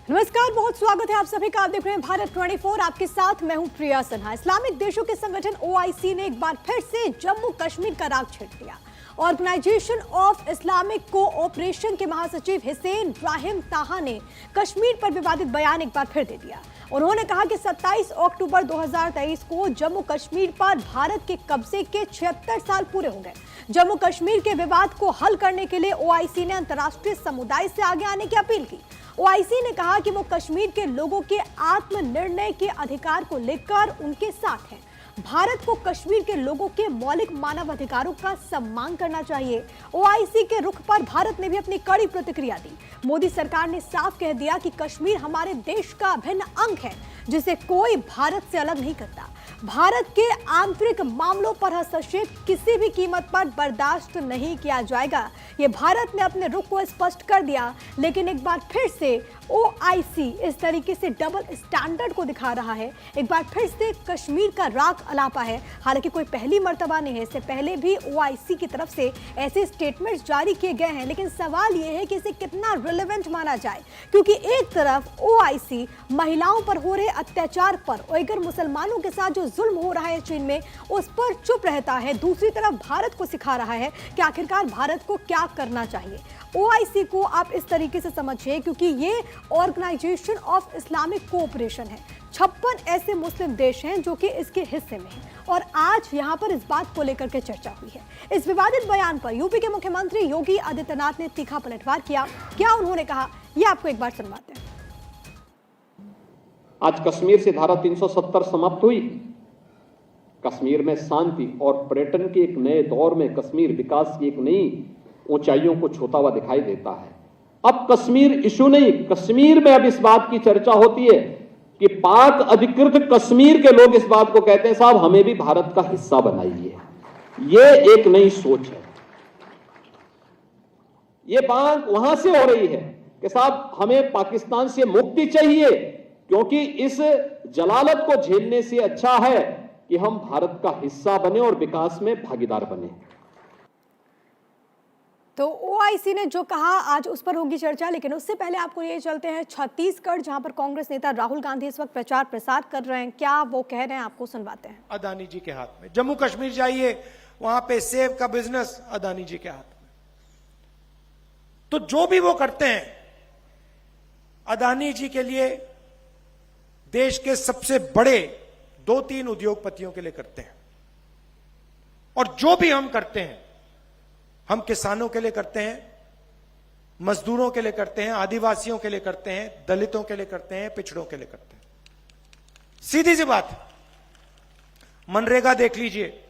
नमस्कार, बहुत स्वागत है आप सभी का। आप देख रहे हैं भारत 24। आपके साथ मैं हूं प्रिया सिन्हा। इस्लामिक देशों के संगठन ओआईसी ने एक बार फिर से जम्मू कश्मीर का राग छेड़ दिया। ऑर्गेनाइजेशन ऑफ इस्लामिक कोऑपरेशन के महासचिव हिसैन इब्राहिम ताहा ने कश्मीर पर विवादित बयान एक बार फिर दे दिया। उन्होंने कहा कि 27 अक्टूबर 2023 को जम्मू कश्मीर पर भारत के कब्जे के 76 साल पूरे हो गए। जम्मू कश्मीर के विवाद को हल करने के लिए ओआईसी ने अंतर्राष्ट्रीय समुदाय से आगे आने की अपील की। ओआईसी ने कहा कि वो कश्मीर के लोगों के आत्मनिर्णय के अधिकार को लेकर उनके साथ हैं। भारत को कश्मीर के लोगों के मौलिक मानव अधिकारों का सम्मान करना चाहिए। ओआईसी के रुख पर भारत ने भी अपनी कड़ी प्रतिक्रिया दी। मोदी सरकार ने साफ कह दिया कि कश्मीर हमारे देश का अभिन्न अंग है, जिसे कोई भारत से अलग नहीं करता। भारत के आंतरिक मामलों पर हस्तक्षेप किसी भी कीमत पर बर्दाश्त नहीं किया जाएगा। ये भारत ने अपने रुख को स्पष्ट कर दिया, लेकिन एक बार फिर से ओआईसी इस तरीके से डबल स्टैंडर्ड को दिखा रहा है। एक बार फिर से कश्मीर का राग अलापा है। हालांकि कोई पहली मर्तबा नहीं है, इससे पहले भी ओआईसी की तरफ से ऐसे स्टेटमेंट्स जारी किए गए हैं। लेकिन सवाल यह है कि इसे कितना रिलेवेंट माना जाए, क्योंकि एक तरफ ओआईसी महिलाओं पर हो रहे अत्याचार पर, उइगर मुसलमानों के साथ जो जुल्म हो रहा है चीन में, उस पर चुप रहता है। दूसरी तरफ भारत को सिखा रहा है कि आखिरकार भारत को क्या करना चाहिए। ओआईसी को आप इस तरीके से समझिए, क्योंकि ये ऑर्गेनाइजेशन ऑफ इस्लामिक कोऑपरेशन है। 56 ऐसे मुस्लिम देश हैं जो कि इसके हिस्से में हैं, और आज यहां पर इस बात को लेकर के चर्चा हुई है। इस विवादित बयान पर यूपी के मुख्यमंत्री योगी आदित्यनाथ ने तीखा पलटवार किया। क्या उन्होंने कहा, ये आपको एक बार सुनवाते हैं। आज कश्मीर से धारा 370 समाप्त हुई। कश्मीर में शांति और पर्यटन के एक नए दौर में कश्मीर विकास की एक नई ऊंचाइयों को छूता हुआ दिखाई देता है। अब कश्मीर इशू नहीं, कश्मीर में अब इस बात की चर्चा होती है कि पाक अधिकृत कश्मीर के लोग इस बात को कहते हैं, साहब हमें भी भारत का हिस्सा बनाइए। ये एक नई सोच है। ये बात वहां से हो रही है कि साहब हमें पाकिस्तान से मुक्ति चाहिए, क्योंकि इस जलालत को झेलने से अच्छा है कि हम भारत का हिस्सा बने और विकास में भागीदार बने। तो ओआईसी ने जो कहा आज उस पर होगी चर्चा, लेकिन उससे पहले आपको ये चलते हैं छत्तीसगढ़, जहां पर कांग्रेस नेता राहुल गांधी इस वक्त प्रचार प्रसार कर रहे हैं। क्या वो कह रहे हैं, आपको सुनवाते हैं। अदानी जी के हाथ में जम्मू कश्मीर जाइए, वहां पे सेब का बिजनेस अदानी जी के हाथ में। तो जो भी वो करते हैं अदानी जी के लिए, देश के सबसे बड़े 2-3 उद्योगपतियों के लिए करते हैं। और जो भी हम करते हैं, हम किसानों के लिए करते हैं, मजदूरों के लिए करते हैं, आदिवासियों के लिए करते हैं, दलितों के लिए करते हैं, पिछड़ों के लिए करते हैं। सीधी सी बात, मनरेगा देख लीजिए।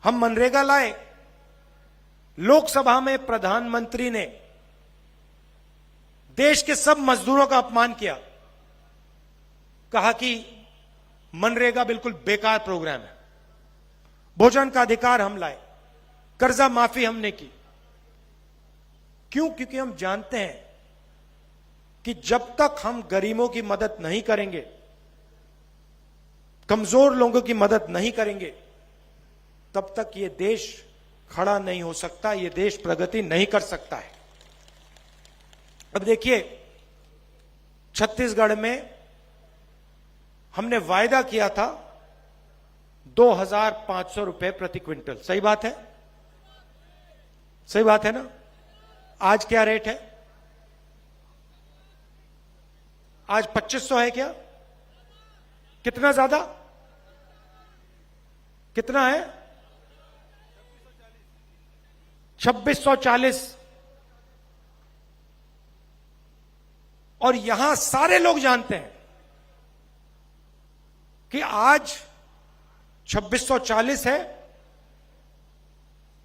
हम मनरेगा लाए, लोकसभा में प्रधानमंत्री ने देश के सब मजदूरों का अपमान किया, कहा कि मनरेगा बिल्कुल बेकार प्रोग्राम है। भोजन का अधिकार हम लाए, कर्जा माफी हमने की। क्यों? क्योंकि हम जानते हैं कि जब तक हम गरीबों की मदद नहीं करेंगे, कमजोर लोगों की मदद नहीं करेंगे, तब तक ये देश खड़ा नहीं हो सकता, ये देश प्रगति नहीं कर सकता है। अब देखिए, छत्तीसगढ़ में हमने वायदा किया था 2500 रुपए प्रति क्विंटल। सही बात है? सही बात है ना? आज क्या रेट है? आज 2500 है क्या? कितना ज्यादा? कितना है? 2640। और यहां सारे लोग जानते हैं कि आज 2640 है।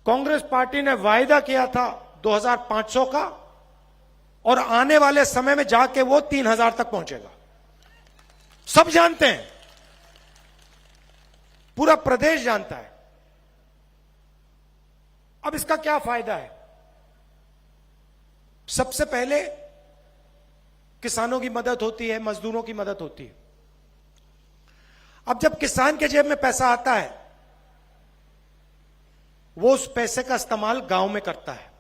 कांग्रेस पार्टी ने वायदा किया था 2500 का, और आने वाले समय में जाके वो 3000 तक पहुंचेगा। सब जानते हैं, पूरा प्रदेश जानता है। अब इसका क्या फायदा है? सबसे पहले किसानों की मदद होती है, मजदूरों की मदद होती है। अब जब किसान के जेब में पैसा आता है, वो उस पैसे का इस्तेमाल गांव में करता है।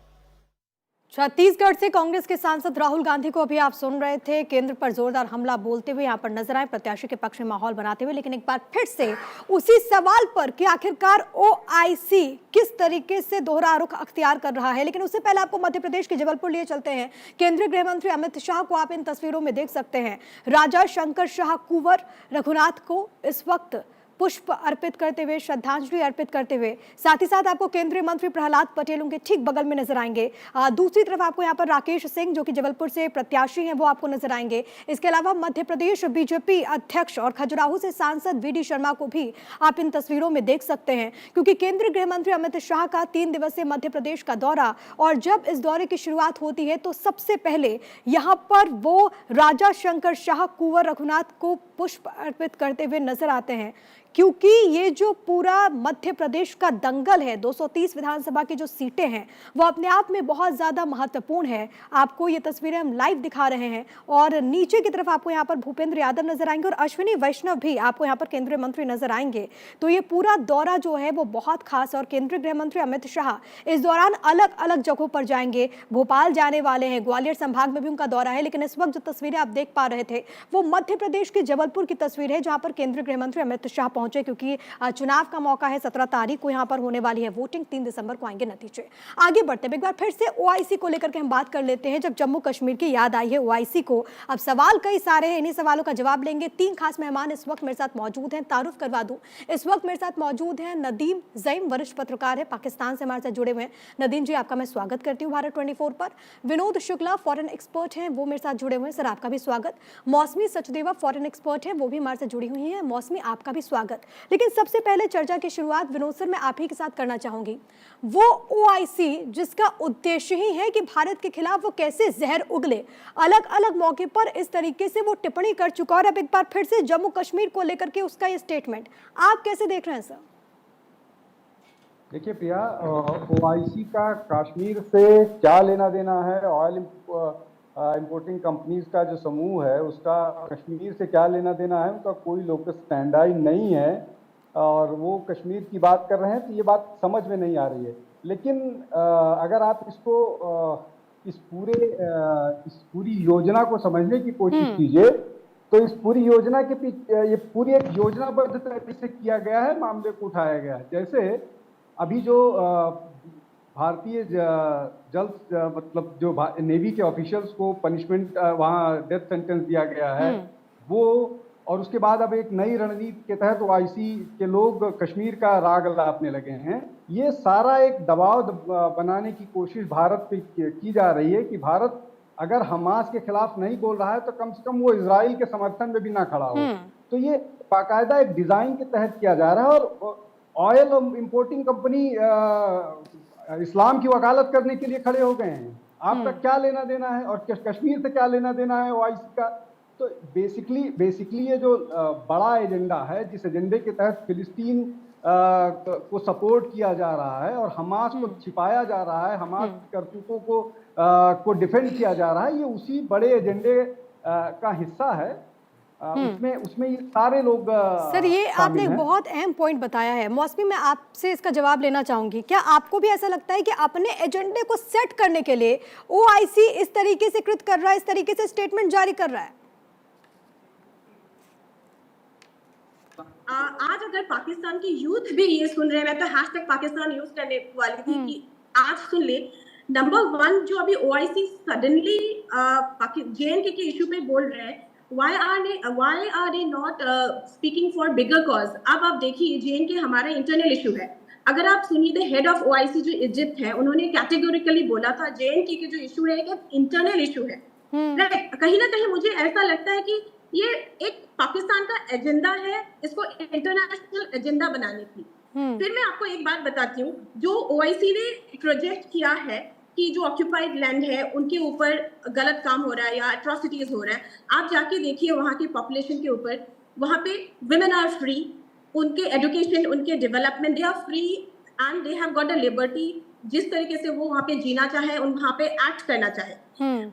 छत्तीसगढ़ से कांग्रेस के सांसद राहुल गांधी को अभी आप सुन रहे थे, केंद्र पर जोरदार हमला बोलते हुए यहां पर नजर आए, प्रत्याशी के पक्ष में माहौल बनाते हुए। लेकिन एक बार फिर से उसी सवाल पर कि आखिरकार ओआईसी किस तरीके से दोहरा रुख अख्तियार कर रहा है। लेकिन उससे पहले आपको मध्य प्रदेश के जबलपुर लिए चलते हैं। केंद्रीय गृह मंत्री अमित शाह को आप इन तस्वीरों में देख सकते हैं। राजा शंकर शाह कुंवर रघुनाथ को इस वक्त पुष्प अर्पित करते हुए, श्रद्धांजलि अर्पित करते हुए, साथ ही साथ आपको केंद्रीय मंत्री प्रहलाद पटेल उनके ठीक बगल में नजर आएंगे। दूसरी तरफ आपको यहाँ पर राकेश सिंह जो कि जबलपुर से प्रत्याशी हैं वो आपको नजर आएंगे। इसके अलावा मध्य प्रदेश बीजेपी अध्यक्ष और खजुराहो से सांसद वीडी शर्मा को भी आप इन तस्वीरों में देख सकते हैं, क्योंकि केंद्रीय गृह मंत्री अमित शाह का 3 दिवसीय मध्य प्रदेश का दौरा, और जब इस दौरे की शुरुआत होती है तो सबसे पहले यहाँ पर वो राजा शंकर शाह कुंवर रघुनाथ को पुष्प अर्पित करते हुए नजर आते हैं, क्योंकि ये जो पूरा मध्य प्रदेश का दंगल है, 230 विधानसभा की जो सीटें हैं वो अपने आप में बहुत ज़्यादा महत्वपूर्ण है। आपको ये तस्वीरें हम लाइव दिखा रहे हैं और नीचे की तरफ आपको यहाँ पर भूपेंद्र यादव नजर आएंगे और अश्विनी वैष्णव भी आपको यहाँ पर केंद्रीय मंत्री नजर आएंगे। तो ये पूरा दौरा जो है वो बहुत खास है और केंद्रीय गृह मंत्री अमित शाह इस दौरान अलग अलग जगहों पर जाएंगे। भोपाल जाने वाले हैं, ग्वालियर संभाग में भी उनका दौरा है। लेकिन इस वक्त जो तस्वीरें आप देख पा रहे थे वो मध्य प्रदेश के जबलपुर की तस्वीर है, जहाँ पर केंद्रीय गृह मंत्री अमित शाह पहुंचे, क्योंकि चुनाव का मौका है। 17 तारीख को यहां पर होने वाली है वोटिंग, 3 दिसंबर को आएंगे नतीजे। आगे बढ़ते हैं, एक बार फिर से ओआईसी को लेकर के हम बात कर लेते हैं। जब जम्मू कश्मीर की याद आई है ओआईसी को, अब सवाल कई सारे हैं, इन्हीं सवालों का जवाब लेंगे। 3 खास मेहमान इस वक्त मेरे साथ मौजूद हैं, तारुफ करवा दूं। इस वक्त मेरे साथ मौजूद हैं नदीम ज़ईम, वरिष्ठ पत्रकार है, पाकिस्तान से हमारे साथ जुड़े हुए हैं। नदीम जी, आपका मैं स्वागत करती हूँ भारत 24 पर। विनोद शुक्ला फॉरेन एक्सपर्ट हैं, वो मेरे साथ जुड़े हुए हैं, सर आपका भी स्वागत। मौसमी सचदेवा फॉरेन एक्सपर्ट है, वो भी हमारे साथ जुड़ी हुई है, मौसमी आपका भी स्वागत। लेकिन सबसे पहले चर्चा की शुरुआत विनोद सर मैं आप ही के साथ करना चाहूंगी। वो ओआईसी जिसका उद्देश्य ही है कि भारत के खिलाफ वो कैसे जहर उगले, अलग अलग मौके पर इस तरीके से वो टिप्पणी कर चुका, और अब एक बार फिर से जम्मू कश्मीर को लेकर के उसका ये स्टेटमेंट, आप कैसे देख रहे हैं सर? देखिए प्रिया, ओआईसी का कश्मीर से क्या लेना देना है? ऑयल इंपोर्टिंग कंपनीज का जो समूह है उसका कश्मीर से क्या लेना देना है? उनका कोई लोकस स्टैंडर्ड नहीं है और वो कश्मीर की बात कर रहे हैं, तो ये बात समझ में नहीं आ रही है। लेकिन अगर आप इसको इस पूरी योजना को समझने की कोशिश कीजिए तो इस पूरी योजना के पीछे ये पूरी एक योजनाबद्ध तरीके से किया गया है, मामले को उठाया गया है। जैसे अभी जो भारतीय मतलब जो नेवी के ऑफिशियल्स को पनिशमेंट, वहाँ डेथ सेंटेंस दिया गया है वो, और उसके बाद अब एक नई रणनीति के तहत ओआईसी के लोग कश्मीर का राग लापने लगे हैं। ये सारा एक दबाव बनाने की कोशिश भारत पे की जा रही है कि भारत अगर हमास के खिलाफ नहीं बोल रहा है तो कम से कम वो इजराइल के समर्थन में भी ना खड़ा हो। तो ये बाकायदा एक डिजाइन के तहत किया जा रहा है। और ऑयल इंपोर्टिंग कंपनी इस्लाम की वकालत करने के लिए खड़े हो गए हैं। आपका क्या लेना देना है और कश्मीर से क्या लेना देना है ओआईसी का? तो बेसिकली ये जो बड़ा एजेंडा है, जिस एजेंडे के तहत फिलिस्तीन को सपोर्ट किया जा रहा है और हमास को छिपाया जा रहा है, हमास की करतूतों को डिफेंड किया जा रहा है, ये उसी बड़े एजेंडे का हिस्सा है। उसमें ये सारे लोग सर, ये आपने एक बहुत अहम पॉइंट बताया है। मौसमी, मैं आपसे इसका जवाब लेना चाहूंगी। क्या आपको भी ऐसा लगता है कि अपने एजेंडे को सेट करने के लिए ओआईसी इस तरीके से कृत कर रहा है, इस तरीके से स्टेटमेंट जारी कर रहा है? आज अगर पाकिस्तान की यूथ भी ये सुन रहे हैं, मैं तो हैशटैग पाकिस्तान यूज करने वाली थी कि आज सुन ले। नंबर 1, जो अभी ओआईसी सडनली जेएनके के इशू पे बोल रहे हैं, why are they not speaking for bigger cause? अब आप देखिए, जेएनके हमारा इंटरनल इशू है। अगर आप सुनिए, द हेड ऑफ ओआईसी जो इजिप्ट है, उन्होंने कैटेगोरिकली बोला था जेएनके के जो इशू है एक इंटरनल इशू है। राइट, कहीं ना कहीं मुझे ऐसा लगता है कि ये एक पाकिस्तान का एजेंडा है, इसको इंटरनेशनल एजेंडा बनाने की। फिर मैं आपको एक बात बताती हूँ, जो ओआईसी ने प्रोजेक्ट किया है कि जो ऑक्यूपाइड लैंड है उनके ऊपर गलत काम हो रहा है या एट्रोसिटीज हो रहा है, आप जाके देखिए वहाँ की पॉपुलेशन के ऊपर, वहाँ पे विमेन आर फ्री, उनके एजुकेशन, उनके development, they are free and they have got a liberty, जिस तरीके से वो वहाँ पे जीना चाहे, उन वहाँ पे एक्ट करना चाहे।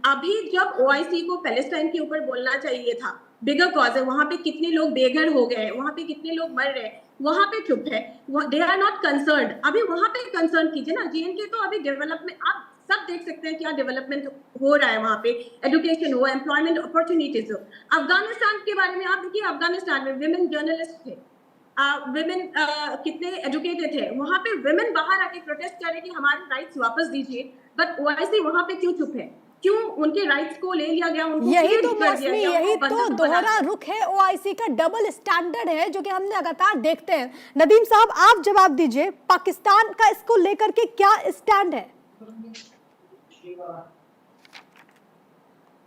अभी जब ओआईसी को पैलेस्टाइन के ऊपर बोलना चाहिए था, बिगर कॉज है, वहाँ पे कितने लोग बेघर हो गए, वहाँ पे कितने लोग मर रहे हैं, वहाँ पे चुप है, दे आर नॉट कंसर्न्ड। अभी वहाँ पे कंसर्न कीजिए ना। जेएनके तो अभी डेवलपमेंट, आप सब देख सकते हैं क्या डेवलपमेंट हो रहा है वहां पे, एजुकेशन हो, एम्प्लॉयमेंट अपॉर्चुनिटीज हो। अफगानिस्तान के बारे में आप देखिए, अफगानिस्तान में विमेन जर्नलिस्ट थे, विमेन कितने एजुकेटेड थे, वहां पे विमेन बाहर आके प्रोटेस्ट कर रहे कि हमारे राइट्स वापस दीजिए, बट ओआईसी वहां पे क्यों चुप है? क्यों उनके राइट्स को ले लिया गया, उनको यही cage तो कर दिया मौसमी, गया, यही उनको तो बंधक बना दोहरा रुख है ओआईसी का, डबल स्टैंडर्ड है जो कि हमने लगातार देखते हैं। नदीम साहब, आप जवाब दीजिए, पाकिस्तान का इसको लेकर के क्या स्टैंड है?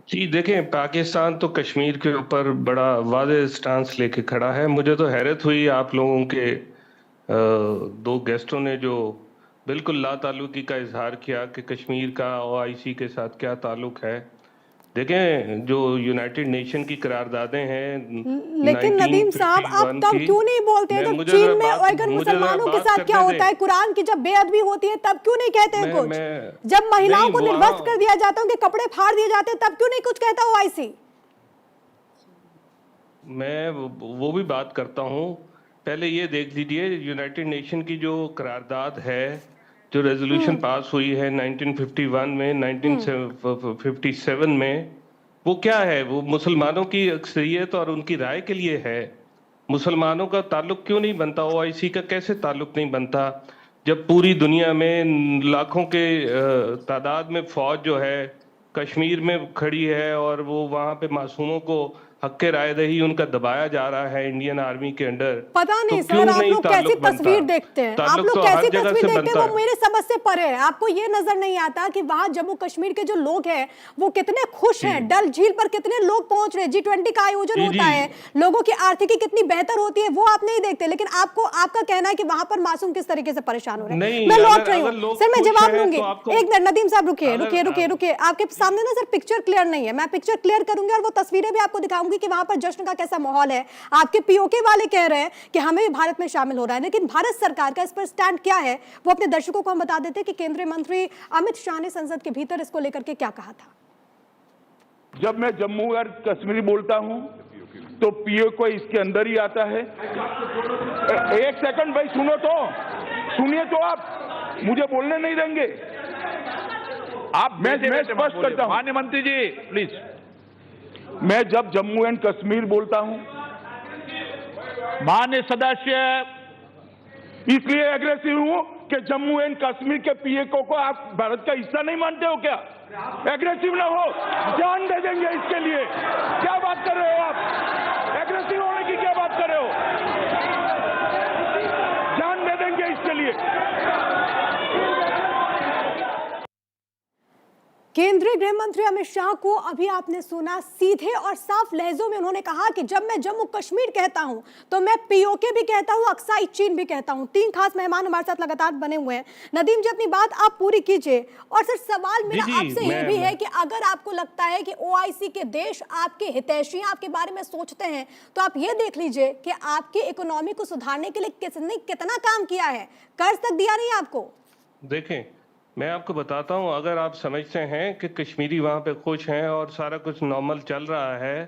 जी देखें, पाकिस्तान तो कश्मीर के ऊपर बड़ा वाज़ेह स्टांस लेके खड़ा है। मुझे तो हैरत हुई आप लोगों के दो गेस्टों ने जो बिल्कुल लाताल्लुकी का इजहार किया कि कश्मीर का ओआईसी के साथ क्या ताल्लुक है। देखें, जो यूनाइटेड नेशन की करारदादें हैं, लेकिन नदीम साहब, आप तब क्यों नहीं बोलते हैं जब चीन में अगर मुसलमानों के साथ क्या होता है, कुरान की जब बेअदबी होती है, तब क्यों नहीं कहते हैं कुछ? जब महिलाओं को निर्वस्त्र कर दिया जाता है, उनके कपड़े फाड़ दिए जाते हैं, तब क्यों नहीं कुछ कहता ओआईसी? मैं वो भी बात करता हूँ। पहले ये देख लीजिए, यूनाइटेड नेशन की जो करारदाद है, जो रेजोल्यूशन पास हुई है 1951 में, 1957 में, वो क्या है? वो मुसलमानों की अक्सरियत और उनकी राय के लिए है। मुसलमानों का ताल्लुक क्यों नहीं बनता? ओआईसी का कैसे ताल्लुक नहीं बनता जब पूरी दुनिया में लाखों के तादाद में फौज जो है कश्मीर में खड़ी है और वो वहां पे मासूमों को हक राय दही उनका दबाया जा रहा है इंडियन आर्मी के अंडर। पता नहीं सर, आप लोग कैसी तस्वीर देखते हैं, आप लोग कैसी तस्वीर देखते हैं, वो मेरे समझ से परे है। आपको ये नजर नहीं आता कि वहां जम्मू कश्मीर के जो लोग हैं वो कितने खुश हैं, डल झील पर कितने लोग पहुंच रहे हैं, G20 का आयोजन होता है, लोगों की आर्थिकी कितनी बेहतर होती है, वो आप नहीं देखते। लेकिन आपको, आपका कहना है कि वहां पर मासूम किस तरीके से परेशान हो रहे हैं। मैं लौट रही हूँ सर, मैं जवाब दूंगी। एक मिनट नदीम साहब, रुकिए रुकिए रुकिए रुकिए, आपके सामने ना सर पिक्चर क्लियर नहीं है, मैं पिक्चर क्लियर करूंगी और वो तस्वीरें भी आपको दिखाऊंगी कि वहां पर जश्न का कैसा माहौल है। आपके पीओके वाले कह रहे हैं कि हमें भी भारत में शामिल हो रहा है, लेकिन भारत सरकार का इस पर स्टैंड क्या है, वो अपने दर्शकों को हम बता देते हैं कि केंद्रीय मंत्री अमित शाह ने संसद के भीतर इसको लेकर के क्या कहा था। जब मैं जम्मू और कश्मीर बोलता हूं तो पीओके इसके अंदर ही आता है। एक सेकंड भाई, सुनिए तो आप मुझे बोलने नहीं देंगे। आप मैं स्पष्ट करता हूं, माननीय मंत्री जी प्लीज। मैं जब जम्मू एंड कश्मीर बोलता हूं, माननीय सदस्य, इसलिए एग्रेसिव हूं कि जम्मू एंड कश्मीर के पीओके को आप भारत का हिस्सा नहीं मानते हो क्या? एग्रेसिव ना हो, जान दे देंगे इसके लिए। क्या बात कर रहे हो आप? एग्रेसिव होने की क्या बात कर रहे हो? जान दे देंगे इसके लिए। केंद्रीय गृह मंत्री अमित शाह को अभी आपने सुना, सीधे और साफ लहजों में उन्होंने कहा कि जब मैं जम्मू कश्मीर कहता हूं तो मैं पीओके भी कहता हूं, अक्साई चीन भी कहता हूं। तीन खास मेहमान हमारे साथ लगातार बने हुए हैं। नदीम जी, अपनी बात आप पूरी कीजिए। और सर, सवाल मेरा आपसे ये भी है कि अगर आपको लगता है कि ओआईसी के देश आपके हितैषी आपके बारे में सोचते हैं, तो आप ये देख लीजिए कि आपकी इकोनॉमी को सुधारने के लिए किसने कितना काम किया है, कर्ज तक दिया नहीं आपको। देखें, मैं आपको बताता हूं, अगर आप समझते हैं कि कश्मीरी वहां पे खुश हैं और सारा कुछ नॉर्मल चल रहा है,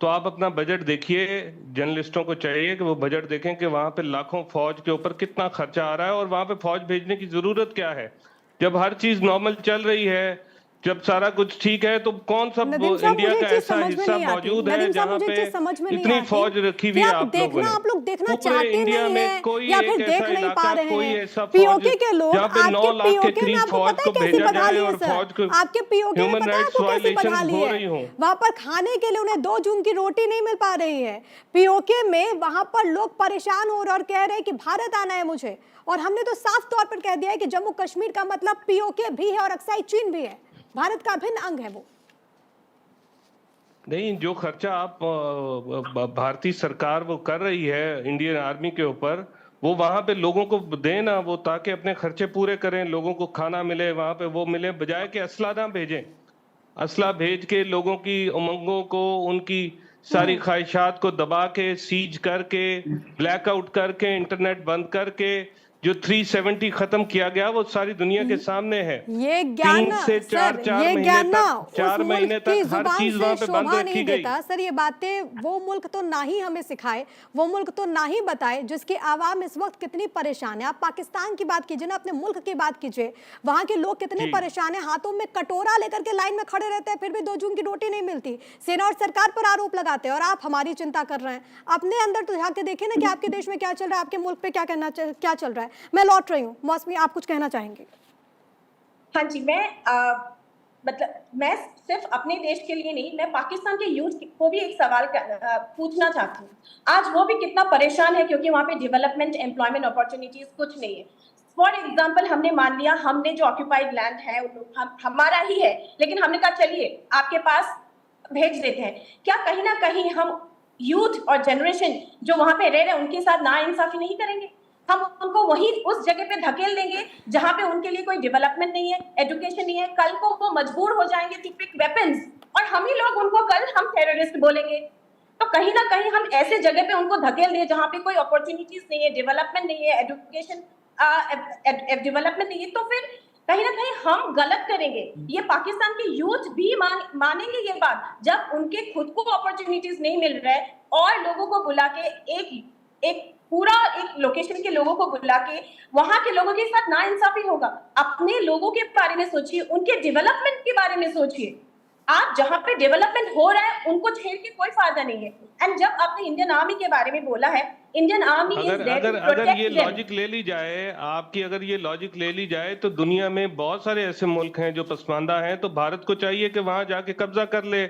तो आप अपना बजट देखिए। जर्नलिस्टों को चाहिए कि वो बजट देखें कि वहां पे लाखों फौज के ऊपर कितना खर्चा आ रहा है और वहां पे फौज भेजने की जरूरत क्या है जब हर चीज नॉर्मल चल रही है, जब सारा कुछ ठीक है। तो कौन सा इंडिया का ऐसा हिस्सा मौजूद है जहाँ पे इतनी फौज रखी हुई है? आप लोग देखना चाहते इंडिया में कोई या फिर देख नहीं पा रहे हैं? पीओके के लोग जहाँ पे 9 लाख के करीब फौज को भेजा जाए और फौज को आपके पीओके में पता है आपको कैसे बढ़ा ली है? वहां पर खाने के लिए उन्हें 2 जून की रोटी नहीं मिल पा रही है। पीओके में वहां पर लोग परेशान हो रहे और कह रहे हैं कि भारत आना है मुझे। और हमने तो साफ तौर पर कह दिया है कि जम्मू कश्मीर का मतलब पीओके भी है और अक्साई चीन भी है, भारत का अभिन्न अंग है वो। नहीं, जो खर्चा आप भारतीय सरकार वो कर रही है इंडियन आर्मी के ऊपर, वो वहां पे लोगों को देना, वो ताकि अपने खर्चे पूरे करें, लोगों को खाना मिले वहां पे, वो मिले, बजाय कि असला ना भेजें। असला भेज के लोगों की उमंगों को, उनकी सारी ख्वाहिशात को दबा के, सीज करके, ब्लैकआउट करके, इंटरनेट बंद करके जो 370 खत्म किया गया वो सारी दुनिया के सामने है। ये ज्ञान 3 से 4 सर, ये ज्ञान ना उस 4 मुल्क महीने की तक हर जुबान चीज से वहां पे बंद शोभा रखी नहीं गई। देता सर। ये बातें वो मुल्क तो ना ही हमें सिखाए, वो मुल्क तो ना ही बताए जिसकी आवाम इस वक्त कितनी परेशान है। आप पाकिस्तान की बात कीजिए ना, अपने मुल्क की बात कीजिए, वहां के लोग कितने परेशान है, हाथों में कटोरा लेकर के लाइन में खड़े रहते हैं, फिर भी 2 जून की रोटी नहीं मिलती। सेना और सरकार पर आरोप लगाते हैं और आप हमारी चिंता कर रहे हैं। अपने अंदर तो झांक के देखिए ना कि आपके देश में क्या चल रहा है, आपके मुल्क पे क्या चल रहा है। मैं लौट रही हूँ, मौसमी आप कुछ कहना चाहेंगे? हाँ जी, मतलब मैं सिर्फ अपने देश के लिए नहीं, मैं पाकिस्तान के यूथ को भी एक सवाल पूछना चाहती हूँ। आज वो भी कितना परेशान है क्योंकि वहाँ पे डेवलपमेंट, एम्प्लॉयमेंट अपॉर्चुनिटीज कुछ नहीं है। फॉर एग्जाम्पल, हमने मान लिया हमने जो ऑक्यूपाइड लैंड है हमारा ही है, लेकिन हमने कहा चलिए आपके पास भेज देते हैं। क्या कहीं ना कहीं हम यूथ और जनरेशन जो वहां पे रह रहे हैं उनके साथ नाइंसाफी नहीं करेंगे? हम उनको वही उस जगह पे धकेल देंगे जहां पे उनके लिए कोई डेवलपमेंट नहीं है, एजुकेशन नहीं है। कल को वो मजबूर हो जाएंगे टू पिक वेपन्स और हम ही लोग उनको कल हम टेररिस्ट बोलेंगे। तो कहीं ना कहीं हम ऐसे जगह पे उनको धकेल दिए जहां पे कोई अपॉर्चुनिटीज नहीं है, डेवलपमेंट नहीं है, एजुकेशन डेवलपमेंट नहीं है, तो फिर कहीं ना कहीं हम गलत करेंगे। ये पाकिस्तान के यूथ भी मानेंगे ये बात, जब उनके खुद को अपॉर्चुनिटीज नहीं मिल रहा है और लोगों को बुला के एक पूरा एक लोकेशन के लोगों को बुला के वहां के लोगों के साथ नाइंसाफी होगा। अपने लोगों के बारे में सोचिए, उनके डेवलपमेंट के बारे में सोचिए। आप जहां पे डेवलपमेंट हो रहा है उनको छेड़ के कोई फायदा नहीं है। एंड जब आपने इंडियन आर्मी के बारे में बोला है, इंडियन आर्मी अगर ये लॉजिक ले ली जाए आपकी, अगर ये लॉजिक ले ली जाए तो दुनिया में बहुत सारे ऐसे मुल्क हैं जो पसमानदा हैं, तो भारत को चाहिए कि वहां जाके कब्जा कर ले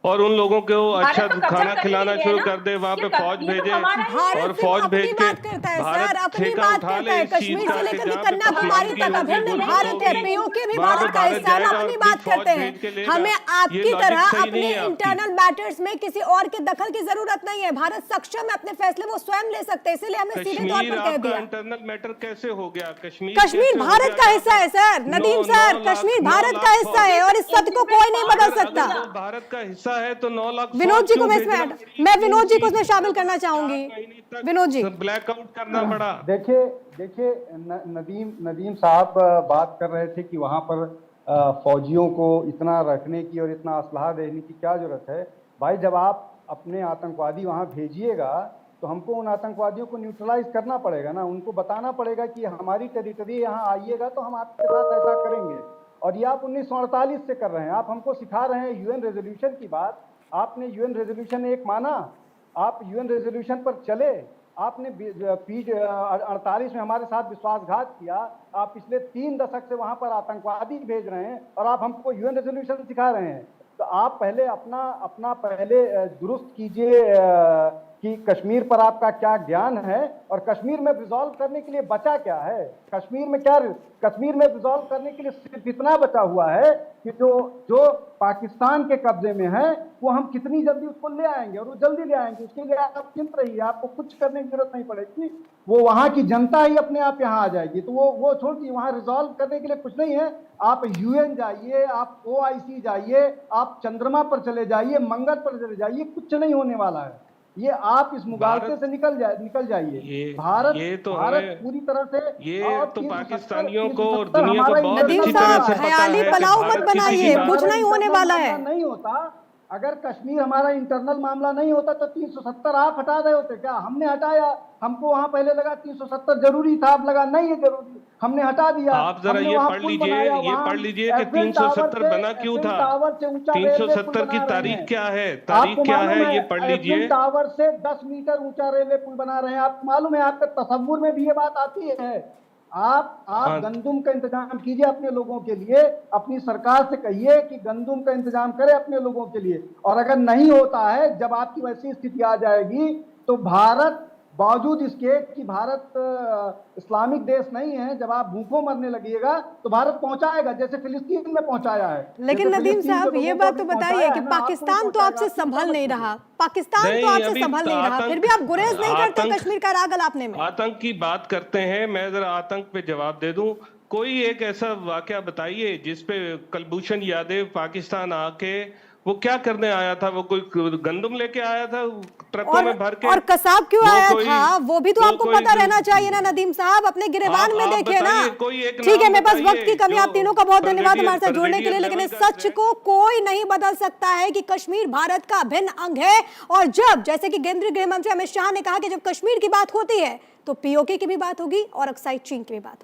और उन लोगों को अच्छा खाना खिलाना शुरू कर दे, वहां पे फौज भेजे और फौज भेज के भारत ठेका उठा ले इस चीज का, कन्याकुमारी तक अभिन्न भारत है, पीओके भी भारत का हिस्सा है। अपनी बात करते हैं, हमें आपकी तरह अपने इंटरनल मैटर्स में किसी और के दखल की जरूरत नहीं है। भारत सक्षम है, अपने फैसले वो स्वयं ले सकते हैं, इसलिए हमने सीधे तौर पर कह दिया। इंटरनल मैटर कैसे हो गया? कश्मीर भारत का हिस्सा है सर, नदीम सर, कश्मीर भारत का हिस्सा है और इस सत्य को कोई नहीं बदल सकता। भारत का हिस्सा है तो 9 लाख विनोद जी को मैं विनोद जी को इसमें शामिल करना चाहूंगी। विनोद जी, ब्लैकआउट करना पड़ा। देखिए नदीम साहब बात कर रहे थे कि वहां पर फौजियों को इतना रखने की और इतना असलहा देने की क्या जरूरत है। भाई, जब आप अपने आतंकवादी वहां भेजिएगा तो हमको उन आतंकवादियों को न्यूट्रलाइज करना पड़ेगा ना, उनको बताना पड़ेगा कि हमारी टेरिटरी यहाँ आइएगा तो हम आपके साथ ऐसा करेंगे। और ये आप 1948 से कर रहे हैं, आप हमको सिखा रहे हैं यूएन रेजोल्यूशन की बात। आपने यूएन रेजोल्यूशन 1 माना, आप यूएन रेजोल्यूशन पर चले, आपने 48 में हमारे साथ विश्वासघात किया। आप पिछले 3 दशक से वहां पर आतंकवादी भेज रहे हैं और आप हमको यूएन रेजोल्यूशन सिखा रहे हैं। तो आप पहले अपना पहले दुरुस्त कीजिए कि कश्मीर पर आपका क्या ज्ञान है और कश्मीर में रिजॉल्व करने के लिए बचा क्या है। कश्मीर में रिजॉल्व करने के लिए सिर्फ इतना बचा हुआ है कि जो पाकिस्तान के कब्जे में है वो हम कितनी जल्दी उसको ले आएंगे, और वो जल्दी ले आएंगे। उसके लिए आप चिंत रहिए, आपको कुछ करने की जरूरत नहीं पड़ेगी, वो वहां की जनता ही अपने आप यहाँ आ जाएगी। तो वो छोड़िए, वहां रिजॉल्व करने के लिए कुछ नहीं है। आप यूएन जाइए, आप OIC जाइए, आप चंद्रमा पर चले जाइए, मंगल पर चले जाइए, कुछ नहीं होने वाला है। ये आप इस मुगालते से निकल जाइए। भारत पूरी तरह से, ये तो पाकिस्तानियों को और दुनिया को बहुत अच्छी तरह से पता है। ख्याली पलाव मत बनाइए, कुछ नहीं होने वाला है। नहीं होता, अगर कश्मीर हमारा इंटरनल मामला नहीं होता तो 370 आप हटा रहे होते क्या? हमने हटाया, हमको वहां पहले लगा 370 जरूरी था, अब लगा नहीं है जरूरी, हमने हटा दिया। आप जरा ये पढ़ लीजिए कि 370 बना क्यों था, 370 की तारीख क्या है, ये पढ़ लीजिए। टावर से 10 मीटर ऊंचा रेलवे पुल बना रहे हैं, आपको मालूम है? आपके तसव्वुर में भी ये बात आती है? आप गंदुम का इंतजाम कीजिए अपने लोगों के लिए, अपनी सरकार से कहिए कि गंदुम का इंतजाम करे अपने लोगों के लिए। और अगर नहीं होता है, जब आपकी वैसी स्थिति आ जाएगी तो भारत, बावजूद इसके कि भारत इस्लामिक देश नहीं है, जब आप भूखों मरने लगिएगा तो भारत पहुंचाएगा, जैसे फिलिस्तीन में पहुंचाया है। लेकिन नदीम साहब, ये बात तो बताइए कि पाकिस्तान तो आपसे संभल नहीं रहा, फिर भी आप गुरेज नहीं करते कश्मीर का राग अलापने में। आतंक की बात करते हैं, मैं जरा आतंक पे जवाब दे दूं। कोई एक ऐसा वाकया बताइए जिसपे कुलभूषण यादव पाकिस्तान आके वो क्या करने आया था? वो कोई गंदम लेके आया था ट्रकों में भर के? और कसाब क्यों वो आया कोई- था वो भी तो वो आपको कोई- पता रहना चाहिए ना नदीम साहब, अपने गिरेबान में आप देखिए ना। बताइए, कोई एक ठीक है, नाम मेरे पास बताइए वक्त की कमी, जो आप तीनों का बहुत धन्यवाद ब्रिगेडियर- हमारे साथ जुड़ने के लिए, लेकिन इस ब्रिगेडियर सच लेवल को कोई नहीं बदल सकता है कि कश्मीर भारत का अभिन्न अंग है। और जब, जैसे कि केंद्रीय गृह मंत्री अमित शाह ने कहा कि जब कश्मीर की बात होती है तो पीओके की भी बात होगी और अक्साई चीन की भी बात होगी।